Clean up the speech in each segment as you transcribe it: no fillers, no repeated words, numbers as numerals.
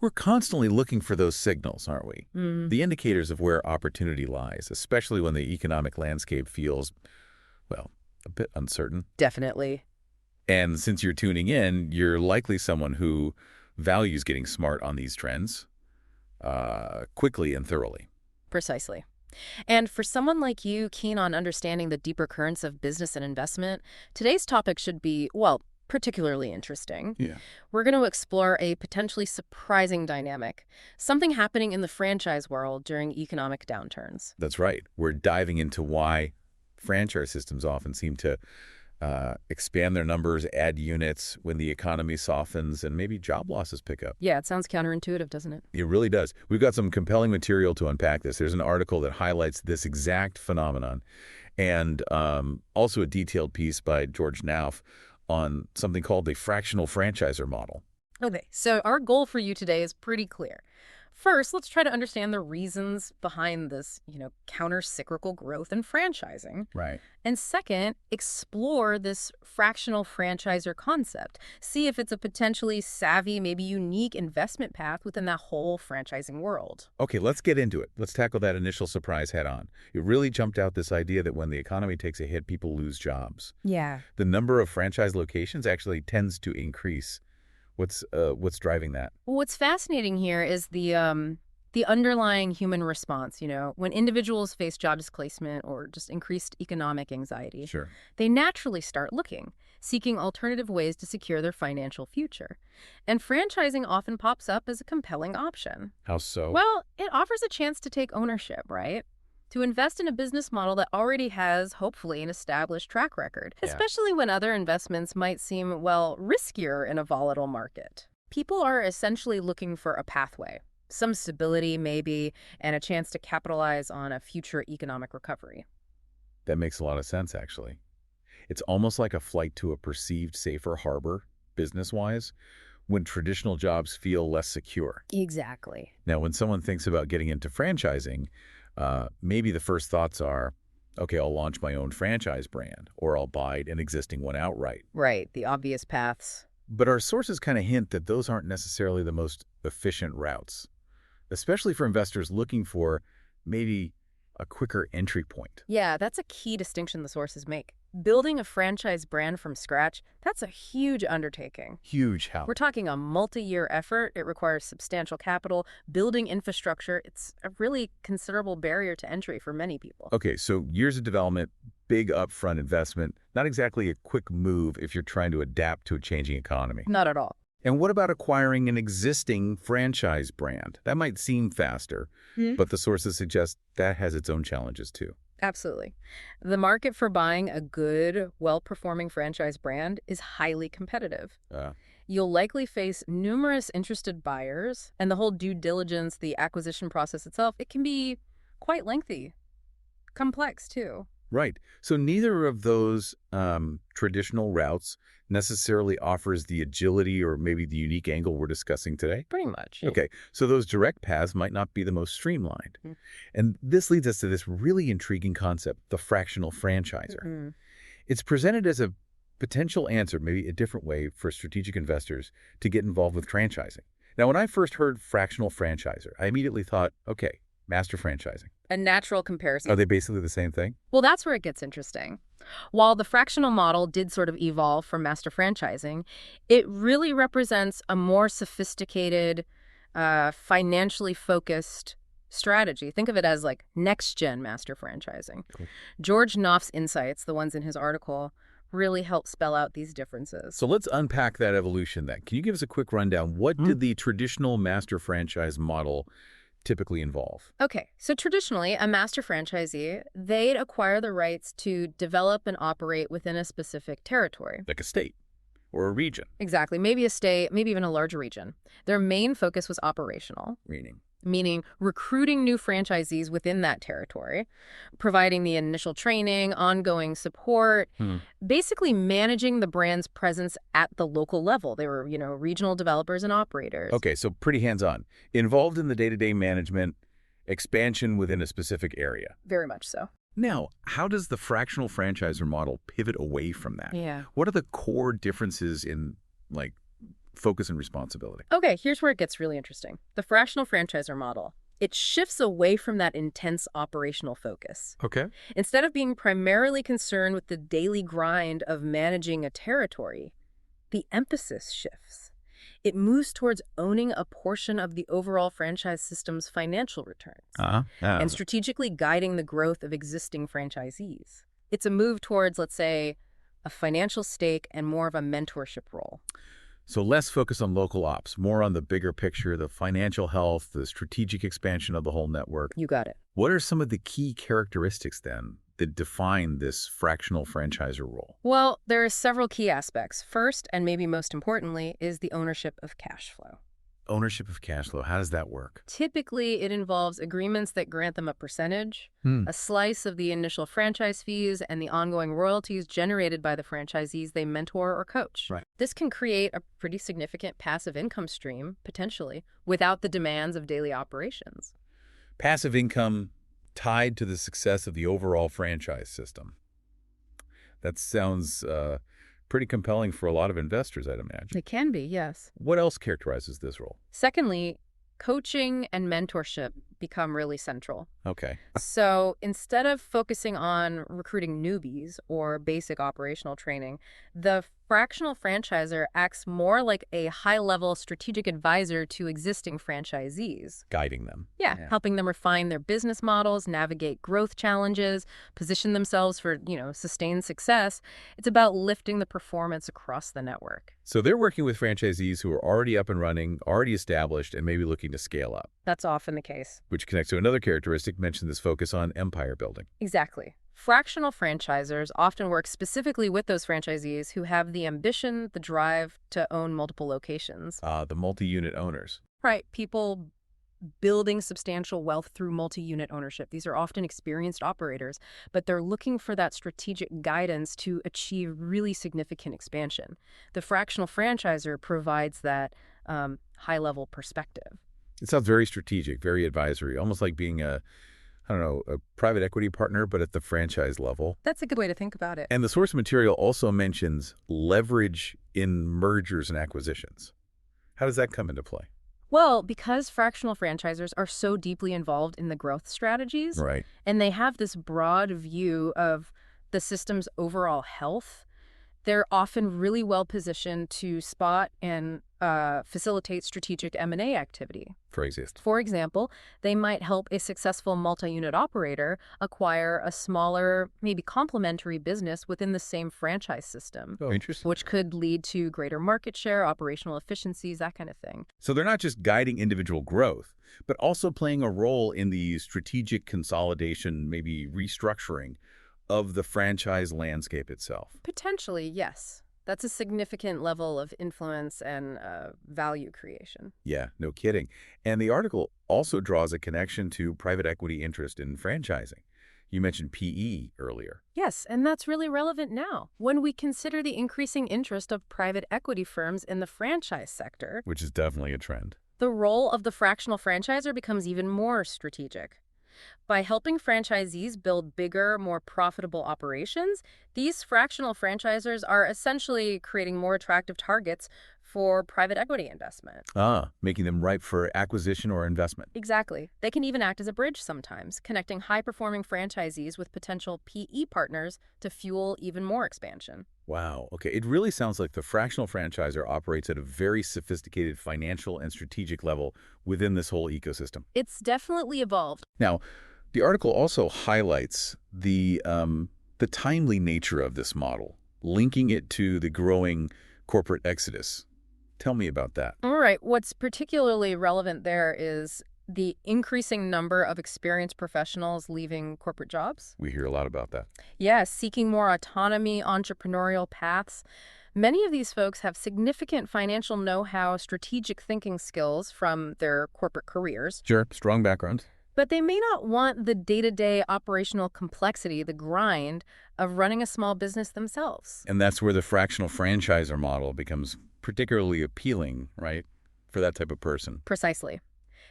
We're constantly looking for those signals, aren't we? Mm, The indicators of where opportunity lies, especially when the economic landscape feels, well, a bit uncertain. definitely. And since you're tuning in, you're likely someone who values getting smart on these trends quickly and thoroughly. Precisely. And for someone like you keen on understanding the deeper currents of business and investment, today's topic should be, well, particularly interesting. Yeah. We're going to explore a potentially surprising dynamic, something happening in the franchise world during economic downturns. That's right. We're diving into why franchise systems often seem to expand their numbers, add units when the economy softens, and maybe job losses pick up. Yeah, it sounds counterintuitive, doesn't it? It really does. We've got some compelling material to unpack this. There's an article that highlights this exact phenomenon, and also a detailed piece by George Nauf on something called the Fractional Franchisor Model. Okay, so our goal for you today is pretty clear. First, let's try to understand the reasons behind this, counter-cyclical growth in franchising. Right. And second, explore this fractional franchisor concept. See if it's a potentially savvy, maybe unique investment path within that whole franchising world. Okay, let's get into it. Let's tackle that initial surprise head on. It really jumped out, this idea that when the economy takes a hit, people lose jobs. Yeah. The number of franchise locations actually tends to increase. What's driving that? Well, what's fascinating here is the underlying human response. When individuals face job displacement or just increased economic anxiety, Sure. they naturally start looking, seeking alternative ways to secure their financial future. And franchising often pops up as a compelling option. How so? Well, it offers a chance to take ownership, right? To invest in a business model that already has, hopefully, an established track record, Yeah. especially when other investments might seem, well, riskier in a volatile market. People are essentially looking for a pathway, some stability maybe, and a chance to capitalize on a future economic recovery. That makes a lot of sense, actually. It's almost like a flight to a perceived safer harbor, business-wise, when traditional jobs feel less secure. Exactly. Now, when someone thinks about getting into franchising, maybe the first thoughts are, okay, I'll launch my own franchise brand, or I'll buy an existing one outright. Right, the obvious paths. But our sources kind of hint that those aren't necessarily the most efficient routes, especially for investors looking for maybe a quicker entry point. Yeah, that's a key distinction the sources make. Building a franchise brand from scratch, that's a huge undertaking. Huge help. We're talking a multi-year effort. It requires substantial capital, building infrastructure. It's a really considerable barrier to entry for many people. Okay, so years of development, big upfront investment, not exactly a quick move if you're trying to adapt to a changing economy. Not at all. And what about acquiring an existing franchise brand? That might seem faster, but the sources suggest that has its own challenges too. Absolutely. The market for buying a good, well-performing franchise brand is highly competitive. Uh, You'll likely face numerous interested buyers, and the whole due diligence, the acquisition process itself, it can be quite lengthy. Complex, too. Right. So neither of those traditional routes necessarily offers the agility or maybe the unique angle we're discussing today. Pretty much. Okay, so those direct paths might not be the most streamlined. Mm. And this leads us to this really intriguing concept, the fractional franchisor. Mhm. It's presented as a potential answer, maybe a different way for strategic investors to get involved with franchising. Now, when I first heard fractional franchisor, I immediately thought, okay, master franchising. A natural comparison. Are they basically the same thing? Well, that's where it gets interesting. While the fractional model did sort of evolve from master franchising, it really represents a more sophisticated, financially focused strategy. Think of it as like next-gen master franchising. Cool. George Nauf's insights, the ones in his article, really help spell out these differences. So let's unpack that evolution then. Can you give us a quick rundown? What did the traditional master franchise model typically involve? Okay, so traditionally, a master franchisee, they'd acquire the rights to develop and operate within a specific territory. Like a state or a region, Exactly, maybe a state, maybe even a larger region. Their main focus was operational, meaning recruiting new franchisees within that territory, providing the initial training, ongoing support, basically managing the brand's presence at the local level. They were, regional developers and operators. Okay, so pretty hands-on. Involved in the day-to-day management, expansion within a specific area. Very much so. Now, how does the fractional franchisor model pivot away from that? Yeah. What are the core differences in, focus and responsibility. Okay, here's where it gets really interesting. The fractional franchisor model. It shifts away from that intense operational focus. Okay. Instead of being primarily concerned with the daily grind of managing a territory, the emphasis shifts. It moves towards owning a portion of the overall franchise system's financial returns and strategically guiding the growth of existing franchisees. It's a move towards, let's say, a financial stake and more of a mentorship role. So less focus on local ops, more on the bigger picture, the financial health, the strategic expansion of the whole network. You got it. What are some of the key characteristics then that define this fractional franchisor role? Well, there are several key aspects. First, and maybe most importantly, is the ownership of cash flow. Ownership of cash flow, how does that work? Typically, it involves agreements that grant them a percentage, a slice of the initial franchise fees, and the ongoing royalties generated by the franchisees they mentor or coach. Right. This can create a pretty significant passive income stream, potentially, without the demands of daily operations. Passive income tied to the success of the overall franchise system. That sounds pretty compelling for a lot of investors, I'd imagine. It can be, yes. What else characterizes this role? Secondly, coaching and mentorship become really central. Okay. So instead of focusing on recruiting newbies or basic operational training, the fractional franchisor acts more like a high-level strategic advisor to existing franchisees. Guiding them. Yeah, helping them refine their business models, navigate growth challenges, position themselves for, sustained success. It's about lifting the performance across the network. So they're working with franchisees who are already up and running, already established, and maybe looking to scale up. That's often the case. Which connects to another characteristic mentioned, this focus on empire building. Exactly. Fractional franchisors often work specifically with those franchisees who have the ambition, the drive to own multiple locations. The multi-unit owners. Right. People building substantial wealth through multi-unit ownership. These are often experienced operators, but they're looking for that strategic guidance to achieve really significant expansion. The fractional franchisor provides that high-level perspective. It sounds very strategic, very advisory, almost like being a private equity partner, but at the franchise level. That's a good way to think about it. And the source material also mentions leverage in mergers and acquisitions. How does that come into play? Well, because fractional franchisors are so deeply involved in the growth strategies, right, and they have this broad view of the system's overall health, they're often really well positioned to spot and facilitate strategic M&A activity. For example, they might help a successful multi-unit operator acquire a smaller, maybe complementary business within the same franchise system. Oh, interesting. Which could lead to greater market share, operational efficiencies, that kind of thing. So they're not just guiding individual growth, but also playing a role in the strategic consolidation, maybe restructuring of the franchise landscape itself. Potentially, yes. That's a significant level of influence and value creation. Yeah, no kidding. And the article also draws a connection to private equity interest in franchising. You mentioned PE earlier. Yes, and that's really relevant now when we consider the increasing interest of private equity firms in the franchise sector. Which is definitely a trend. The role of the fractional franchisor becomes even more strategic. By helping franchisees build bigger, more profitable operations, these fractional franchisors are essentially creating more attractive targets for private equity investment. Making them ripe for acquisition or investment. Exactly. They can even act as a bridge sometimes, connecting high-performing franchisees with potential PE partners to fuel even more expansion. Wow. Okay. It really sounds like the fractional franchisor operates at a very sophisticated financial and strategic level within this whole ecosystem. It's definitely evolved. Now, the article also highlights the timely nature of this model, linking it to the growing corporate exodus. Tell me about that. All right. What's particularly relevant there is the increasing number of experienced professionals leaving corporate jobs. We hear a lot about that. Yes, seeking more autonomy, entrepreneurial paths. Many of these folks have significant financial know-how, strategic thinking skills from their corporate careers. Sure, strong background. But they may not want the day-to-day operational complexity, the grind of running a small business themselves. And that's where the fractional franchisor model becomes particularly appealing, right, for that type of person. Precisely.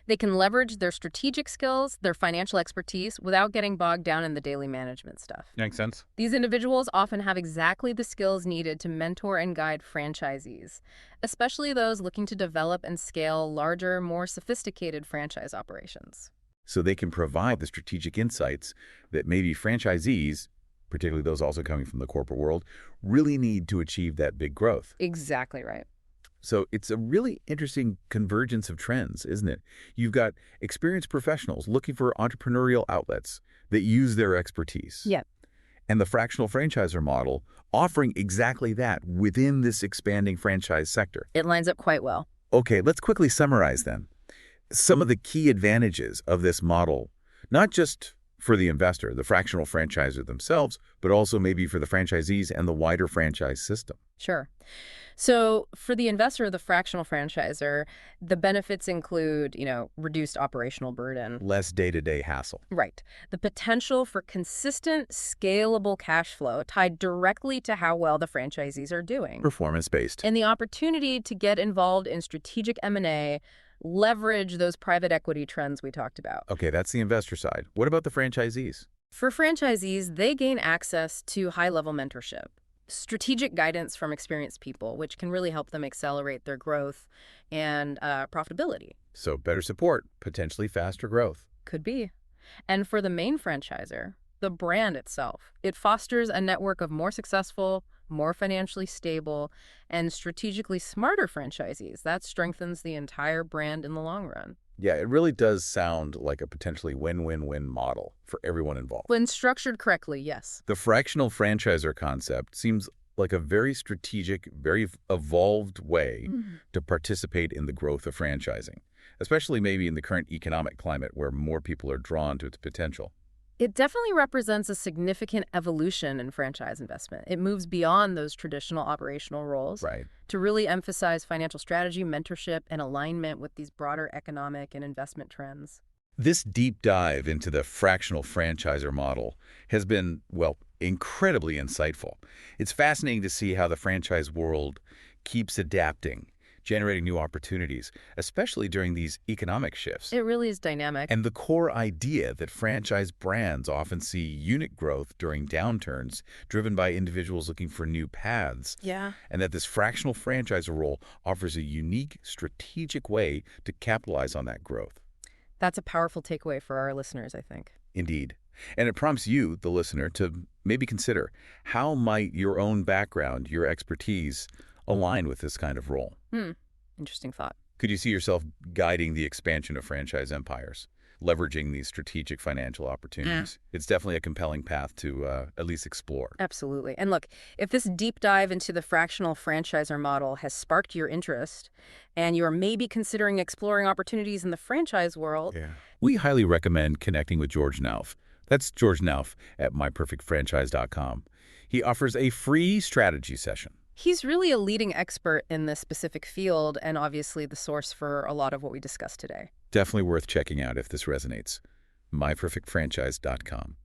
They can leverage their strategic skills, their financial expertise, without getting bogged down in the daily management stuff. Makes sense. These individuals often have exactly the skills needed to mentor and guide franchisees, especially those looking to develop and scale larger, more sophisticated franchise operations. So they can provide the strategic insights that maybe franchisees, particularly those also coming from the corporate world, really need to achieve that big growth. Exactly right. So it's a really interesting convergence of trends, isn't it? You've got experienced professionals looking for entrepreneurial outlets that use their expertise. Yeah. And the fractional franchisor model offering exactly that within this expanding franchise sector. It lines up quite well. Okay, let's quickly summarize then. Some of the key advantages of this model, not just for the investor, the fractional franchisor themselves, but also maybe for the franchisees and the wider franchise system. Sure. So for the investor, the fractional franchisor, the benefits include, reduced operational burden. Less day-to-day hassle. Right. The potential for consistent, scalable cash flow tied directly to how well the franchisees are doing. Performance-based. And the opportunity to get involved in strategic M&A, leverage those private equity trends we talked about. Okay, that's the investor side. What about the franchisees? For franchisees, they gain access to high-level mentorship, strategic guidance from experienced people, which can really help them accelerate their growth and profitability. So better support, potentially faster growth. Could be. And for the main franchisor, the brand itself, it fosters a network of more successful, more financially stable, and strategically smarter franchisees. That strengthens the entire brand in the long run. Yeah, it really does sound like a potentially win-win-win model for everyone involved. When structured correctly, yes. The fractional franchisor concept seems like a very strategic, very evolved way to participate in the growth of franchising, especially maybe in the current economic climate where more people are drawn to its potential. It definitely represents a significant evolution in franchise investment. It moves beyond those traditional operational roles to really emphasize financial strategy, mentorship, and alignment with these broader economic and investment trends. This deep dive into the fractional franchisor model has been, well, incredibly insightful. It's fascinating to see how the franchise world keeps adapting, generating new opportunities, especially during these economic shifts. It really is dynamic. And the core idea that franchise brands often see unit growth during downturns driven by individuals looking for new paths. Yeah. And that this fractional franchisor role offers a unique, strategic way to capitalize on that growth. That's a powerful takeaway for our listeners, I think. Indeed. And it prompts you, the listener, to maybe consider how might your own background, your expertise, align with this kind of role. Interesting thought. Could you see yourself guiding the expansion of franchise empires, leveraging these strategic financial opportunities? It's definitely a compelling path to at least explore. Absolutely. And look, if this deep dive into the fractional franchisor model has sparked your interest and you're maybe considering exploring opportunities in the franchise world, we highly recommend connecting with George Nauf. That's George Nauf at myperfectfranchise.com. He offers a free strategy session. He's really a leading expert in this specific field and obviously the source for a lot of what we discussed today. Definitely worth checking out if this resonates. myperfectfranchise.com.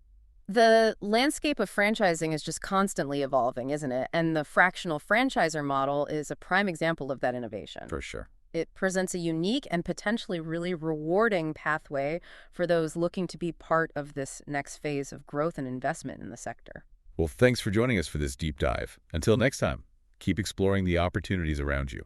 The landscape of franchising is just constantly evolving, isn't it? And the fractional franchisor model is a prime example of that innovation. For sure. It presents a unique and potentially really rewarding pathway for those looking to be part of this next phase of growth and investment in the sector. Well, thanks for joining us for this deep dive. Until next time, keep exploring the opportunities around you.